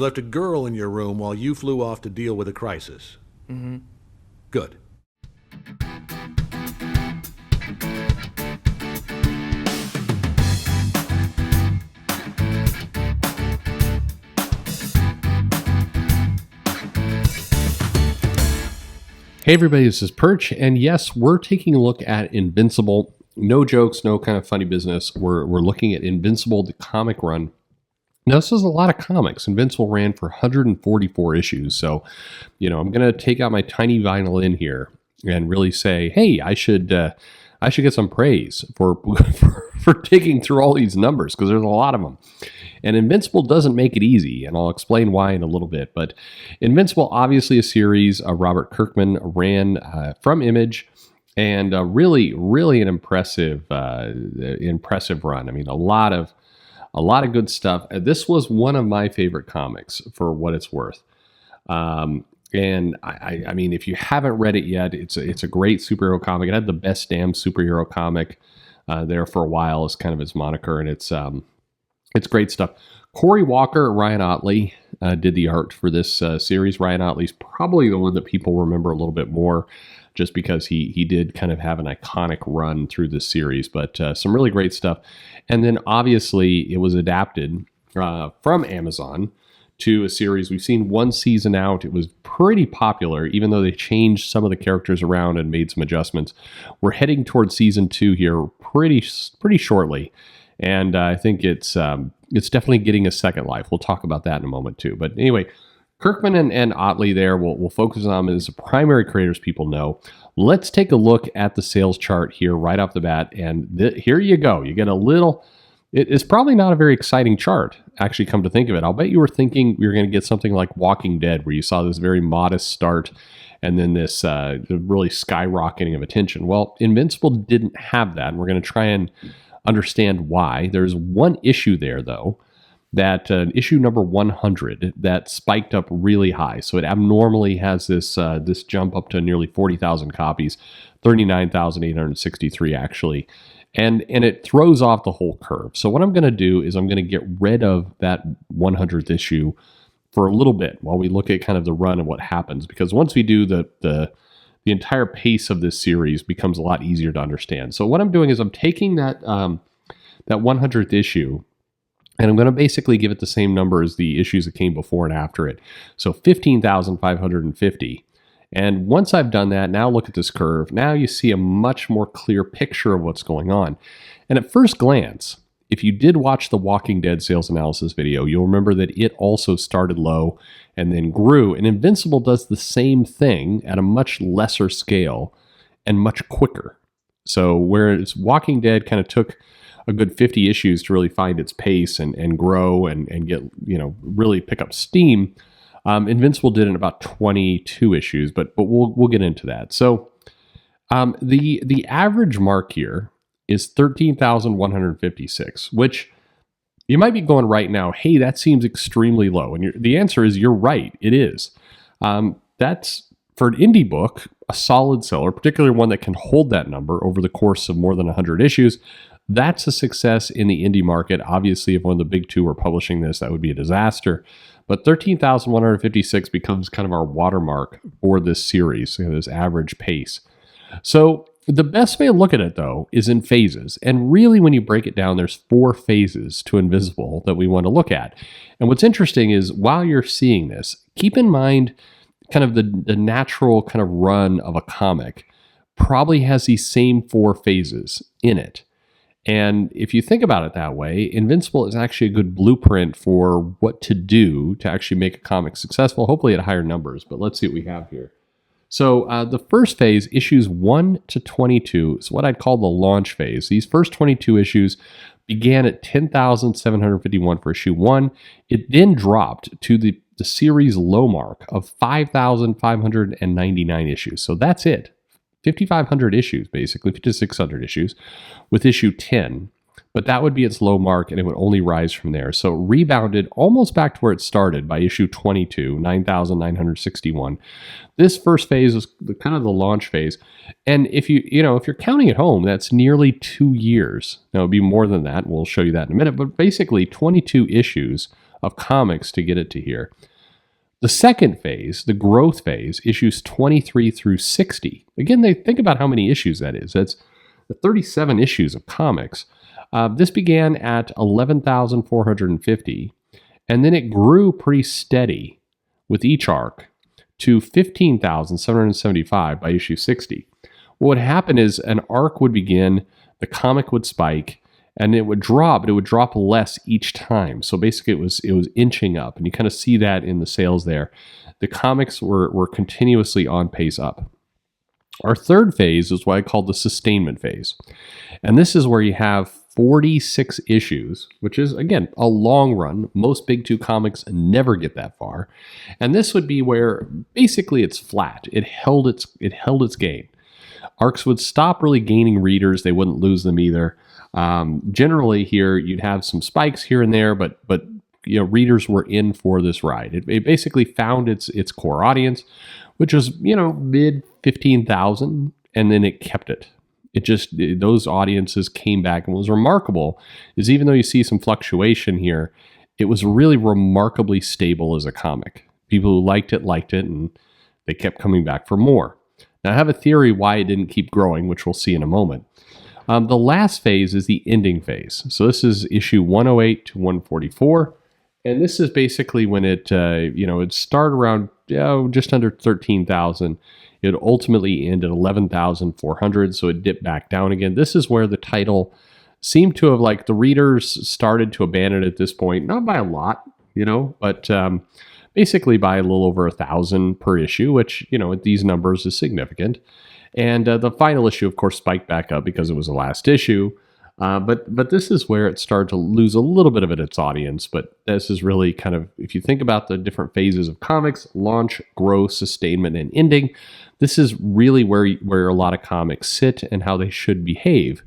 left a girl in your room while you flew off to deal with a crisis. Mm-hmm. Good. Hey everybody, this is Perch, and yes, we're taking a look at Invincible. No jokes, no kind of funny business. We're looking at Invincible, the comic run. Now, this is a lot of comics. Invincible ran for 144 issues, so, I'm going to take out my tiny violin here and really say, hey, I should get some praise for digging through all these numbers, because there's a lot of them. And Invincible doesn't make it easy, and I'll explain why in a little bit. But Invincible, obviously a series Robert Kirkman ran from Image, and really an impressive run. I mean, a lot of good stuff. This was one of my favorite comics for what it's worth. And I mean, if you haven't read it yet, it's a great superhero comic. It had the best damn superhero comic there for a while as kind of its moniker, and it's great stuff. Corey Walker, Ryan Ottley did the art for this series. Ryan Ottley's probably the one that people remember a little bit more, just because he did kind of have an iconic run through this series. But some really great stuff. And then obviously it was adapted from Amazon to a series. We've seen one season out. It was pretty popular, even though they changed some of the characters around and made some adjustments. We're heading towards season 2 here pretty shortly. And I think it's definitely getting a second life. We'll talk about that in a moment too. But anyway, Kirkman and Ottley there, we'll focus on them as the primary creators people know. Let's take a look at the sales chart here right off the bat. And here you go. You get a little... It's probably not a very exciting chart, actually, come to think of it. I'll bet you were thinking we were going to get something like Walking Dead, where you saw this very modest start and then this really skyrocketing of attention. Well, Invincible didn't have that, and we're going to try and understand why. There's one issue there, though, that issue number 100 that spiked up really high. So it abnormally has this jump up to nearly 40,000 copies, 39,863 actually. And it throws off the whole curve. So what I'm going to do is I'm going to get rid of that 100th issue for a little bit while we look at kind of the run and what happens. Because once we do, the entire pace of this series becomes a lot easier to understand. So what I'm doing is I'm taking that 100th issue, and I'm going to basically give it the same number as the issues that came before and after it. So 15,550. And once I've done that, now look at this curve. Now you see a much more clear picture of what's going on. And at first glance, if you did watch the Walking Dead sales analysis video, you'll remember that it also started low and then grew. And Invincible does the same thing at a much lesser scale and much quicker. So whereas Walking Dead kind of took a good 50 issues to really find its pace and grow and get, really pick up steam, Invincible did in about 22 issues, but we'll get into that. So the average mark here is 13,156, which you might be going right now, hey, that seems extremely low. And the answer is you're right, it is. That's, for an indie book, a solid seller, particularly one that can hold that number over the course of more than 100 issues. That's a success in the indie market. Obviously, if one of the big two were publishing this, that would be a disaster. But 13,156 becomes kind of our watermark for this series, this average pace. So the best way to look at it, though, is in phases. And really, when you break it down, there's 4 phases to Invincible that we want to look at. And what's interesting is, while you're seeing this, keep in mind kind of the natural kind of run of a comic probably has these same 4 phases in it. And if you think about it that way, Invincible is actually a good blueprint for what to do to actually make a comic successful, hopefully at higher numbers. But let's see what we have here. So the first phase, issues 1 to 22, is what I'd call the launch phase. These first 22 issues began at 10,751 for issue 1. It then dropped to the series low mark of 5,599 issues. So that's it. 5,500 issues, basically, 5,600 issues, with issue 10. But that would be its low mark, and it would only rise from there. So it rebounded almost back to where it started by issue 22, 9,961. This first phase is kind of the launch phase. And if you're counting at home, that's nearly 2 years. Now, it would be more than that. We'll show you that in a minute. But basically, 22 issues of comics to get it to here. The second phase, the growth phase, issues 23 through 60. Again, they think about how many issues that is. That's 37 issues of comics. This began at 11,450, and then it grew pretty steady with each arc to 15,775 by issue 60. What would happen is an arc would begin, the comic would spike, and it would drop, but it would drop less each time. So basically it was inching up, and you kind of see that in the sales there. The comics were continuously on pace up. Our third phase is what I call the sustainment phase. And this is where you have 46 issues, which is, again, a long run. Most Big Two comics never get that far. And this would be where basically it's flat. It held its gain. Arcs would stop really gaining readers. They wouldn't lose them either. Generally here, you'd have some spikes here and there, but readers were in for this ride. It basically found its core audience, which was, mid 15,000, and then it kept it. Those audiences came back. And what was remarkable is even though you see some fluctuation here, it was really remarkably stable as a comic. People who liked it, and they kept coming back for more. Now, I have a theory why it didn't keep growing, which we'll see in a moment. The last phase is the ending phase. So this is issue 108 to 144. And this is basically when it started around just under 13,000. It ultimately ended 11,400, so it dipped back down again. This is where the title seemed to have, the readers started to abandon it at this point, not by a lot, but basically by a little over 1,000 per issue, which, at these numbers is significant. And the final issue, of course, spiked back up because it was the last issue. But this is where it started to lose a little bit of its audience. But this is really kind of, if you think about the different phases of comics, launch, growth, sustainment, and ending, this is really where a lot of comics sit and how they should behave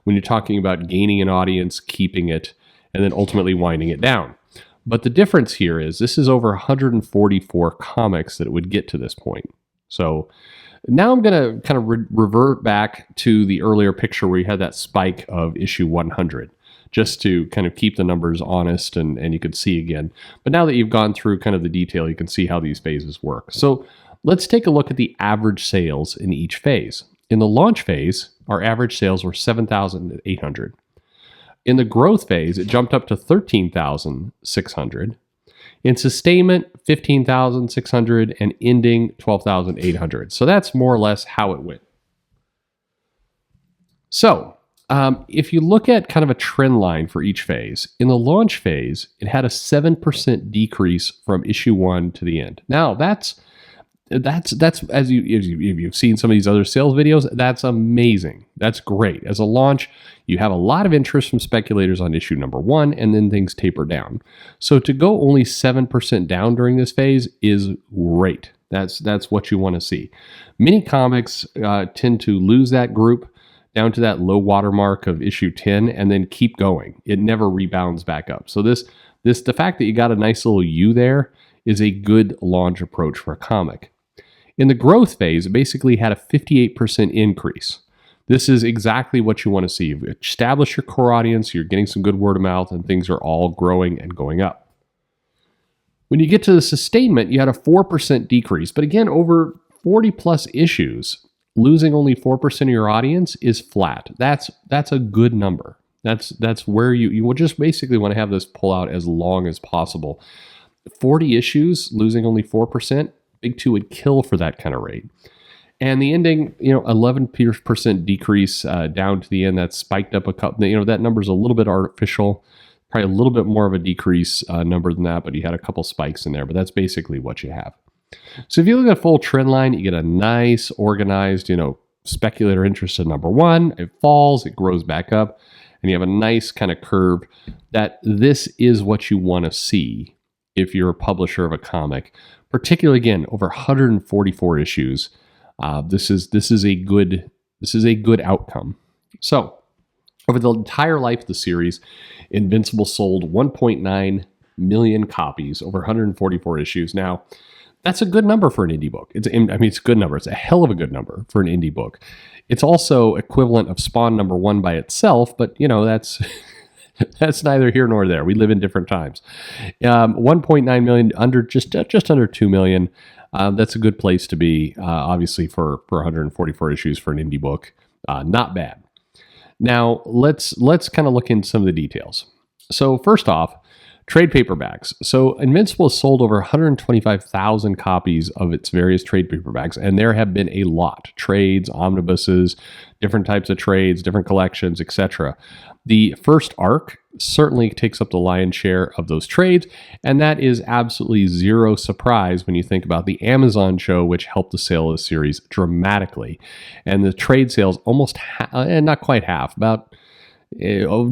when you're talking about gaining an audience, keeping it, and then ultimately winding it down. But the difference here is this is over 144 comics that it would get to this point. So now I'm going to kind of revert back to the earlier picture where you had that spike of issue 100, just to kind of keep the numbers honest and you could see again. But now that you've gone through kind of the detail, you can see how these phases work. So let's take a look at the average sales in each phase. In the launch phase, our average sales were 7,800. In the growth phase, it jumped up to 13,600. In sustainment, 15,600, and ending, 12,800. So that's more or less how it went. So if you look at kind of a trend line for each phase, in the launch phase, it had a 7% decrease from issue 1 to the end. Now, that's as you've seen some of these other sales videos, that's amazing. That's great. As a launch, you have a lot of interest from speculators on issue number 1, and then things taper down. So to go only 7% down during this phase is great. That's what you want to see. Many comics tend to lose that group down to that low water mark of issue 10 and then keep going. It never rebounds back up. So the fact that you got a nice little U there is a good launch approach for a comic. In the growth phase, it basically had a 58% increase. This is exactly what you want to see. You've established your core audience, you're getting some good word of mouth, and things are all growing and going up. When you get to the sustainment, you had a 4% decrease. But again, over 40 plus issues, losing only 4% of your audience is flat. That's a good number. That's where you will just basically want to have this pull out as long as possible. 40 issues, losing only 4%, Big Two would kill for that kind of rate. And the ending, 11% decrease down to the end, that spiked up a couple, that number's a little bit artificial, probably a little bit more of a decrease number than that, but you had a couple spikes in there, but that's basically what you have. So if you look at a full trend line, you get a nice organized, speculator interest in number 1, it falls, it grows back up, and you have a nice kind of curve that this is what you want to see if you're a publisher of a comic, particularly again over 144 issues. This is a good outcome. So over the entire life of the series, Invincible sold 1.9 million copies over 144 issues. Now, that's a good number for an indie book. It's a good number. It's a hell of a good number for an indie book. It's also equivalent of Spawn number 1 by itself, but that's That's neither here nor there. We live in different times. 1.9 million, just under 2 million. That's a good place to be, obviously, for 144 issues for an indie book. Not bad. Now, let's kind of look into some of the details. So first off, trade paperbacks. So Invincible has sold over 125,000 copies of its various trade paperbacks, and there have been a lot. Trades, omnibuses, different types of trades, different collections, etc. The first arc certainly takes up the lion's share of those trades, and that is absolutely zero surprise when you think about the Amazon show, which helped the sale of the series dramatically. And the trade sales almost, not quite half, about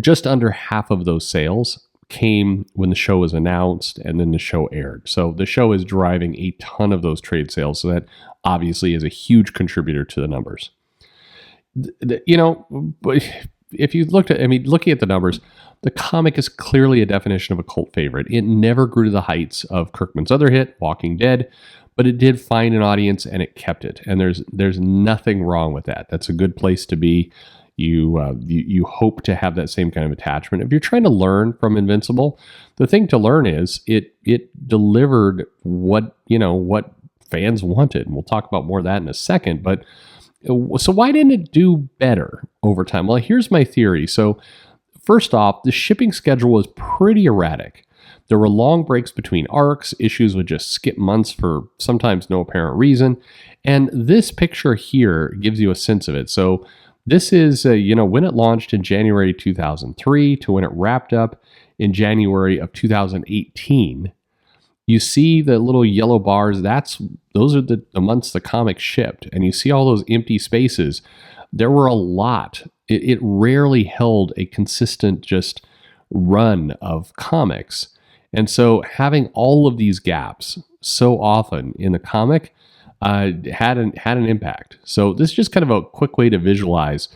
just under half of those sales came when the show was announced and then the show aired. So the show is driving a ton of those trade sales. So that obviously is a huge contributor to the numbers. If you looked at, looking at the numbers, the comic is clearly a definition of a cult favorite. It never grew to the heights of Kirkman's other hit, Walking Dead, but it did find an audience and it kept it. And there's nothing wrong with that. That's a good place to be. You hope to have that same kind of attachment. If you're trying to learn from Invincible, the thing to learn is it delivered what fans wanted. And we'll talk about more of that in a second. But so why didn't it do better over time? Well, here's my theory. So first off, the shipping schedule was pretty erratic. There were long breaks between arcs. Issues would just skip months for sometimes no apparent reason. And this picture here gives you a sense of it. So this is, when it launched in January 2003 to when it wrapped up in January of 2018. You see the little yellow bars, those are the months the comic shipped. And you see all those empty spaces. There were a lot. It rarely held a consistent just run of comics. And so having all of these gaps so often in the comic had an impact. So this is just kind of a quick way to visualize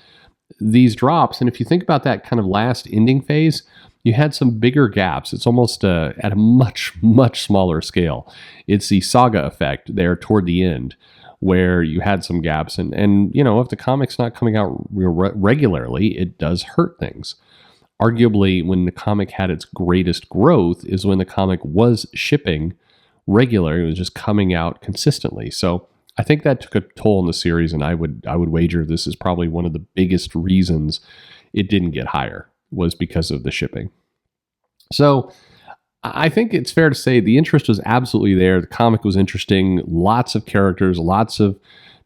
these drops. And if you think about that kind of last ending phase, you had some bigger gaps. It's almost at a much, much smaller scale. It's the saga effect there toward the end where you had some gaps. And if the comic's not coming out regularly, it does hurt things. Arguably, when the comic had its greatest growth is when the comic was shipping regularly. It was just coming out consistently. So I think that took a toll on the series, and I would wager this is probably one of the biggest reasons it didn't get higher was because of the shipping. So I think it's fair to say the interest was absolutely there. The comic was interesting, lots of characters, lots of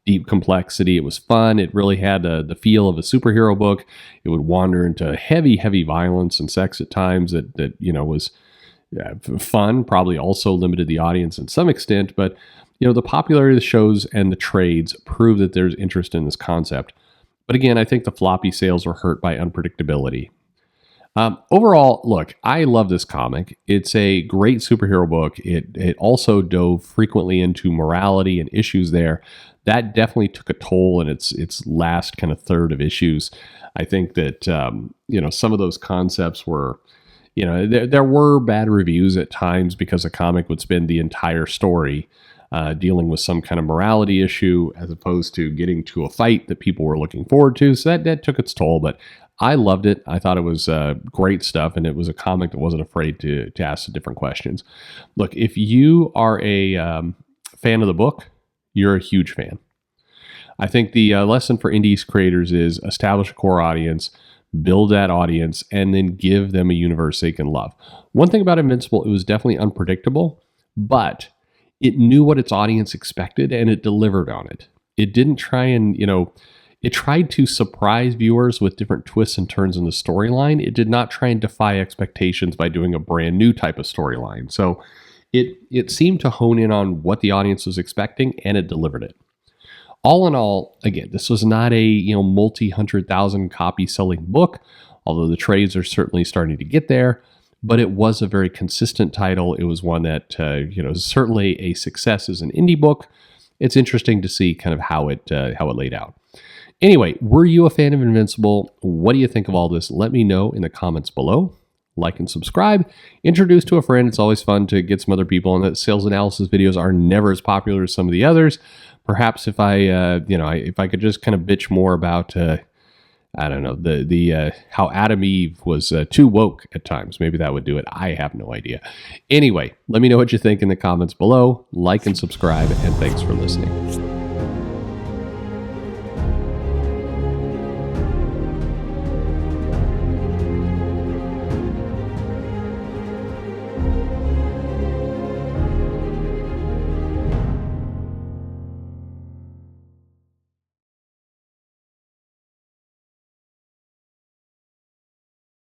deep complexity. It was fun. It really had the feel of a superhero book. It would wander into heavy, heavy violence and sex at times that was fun, probably also limited the audience in some extent. But, the popularity of the shows and the trades prove that there's interest in this concept. But again, I think the floppy sales were hurt by unpredictability. Overall, look, I love this comic. It's a great superhero book. It also dove frequently into morality and issues there. That definitely took a toll in its last kind of third of issues. I think that, some of those concepts were, there were bad reviews at times because a comic would spend the entire story dealing with some kind of morality issue as opposed to getting to a fight that people were looking forward to. So that took its toll, but I loved it. I thought it was great stuff, and it was a comic that wasn't afraid to ask different questions. Look, if you are a fan of the book, you're a huge fan. I think the lesson for indies creators is establish a core audience, build that audience, and then give them a universe they can love. One thing about Invincible, it was definitely unpredictable, but it knew what its audience expected, and it delivered on it. It didn't try and, it tried to surprise viewers with different twists and turns in the storyline. It did not try and defy expectations by doing a brand new type of storyline. So it seemed to hone in on what the audience was expecting, and it delivered it. All in all, again, this was not a multi-100,000 copy selling book, although the trades are certainly starting to get there. But it was a very consistent title. It was one that is certainly a success as an indie book. It's interesting to see kind of how it laid out. Anyway, were you a fan of Invincible? What do you think of all this? Let me know in the comments below. Like and subscribe. Introduce to a friend. It's always fun to get some other people. And that sales analysis videos are never as popular as some of the others. Perhaps if I could just kind of bitch more about I don't know, the how Adam Eve was too woke at times. Maybe that would do it. I have no idea. Anyway, let me know what you think in the comments below. Like and subscribe, and thanks for listening.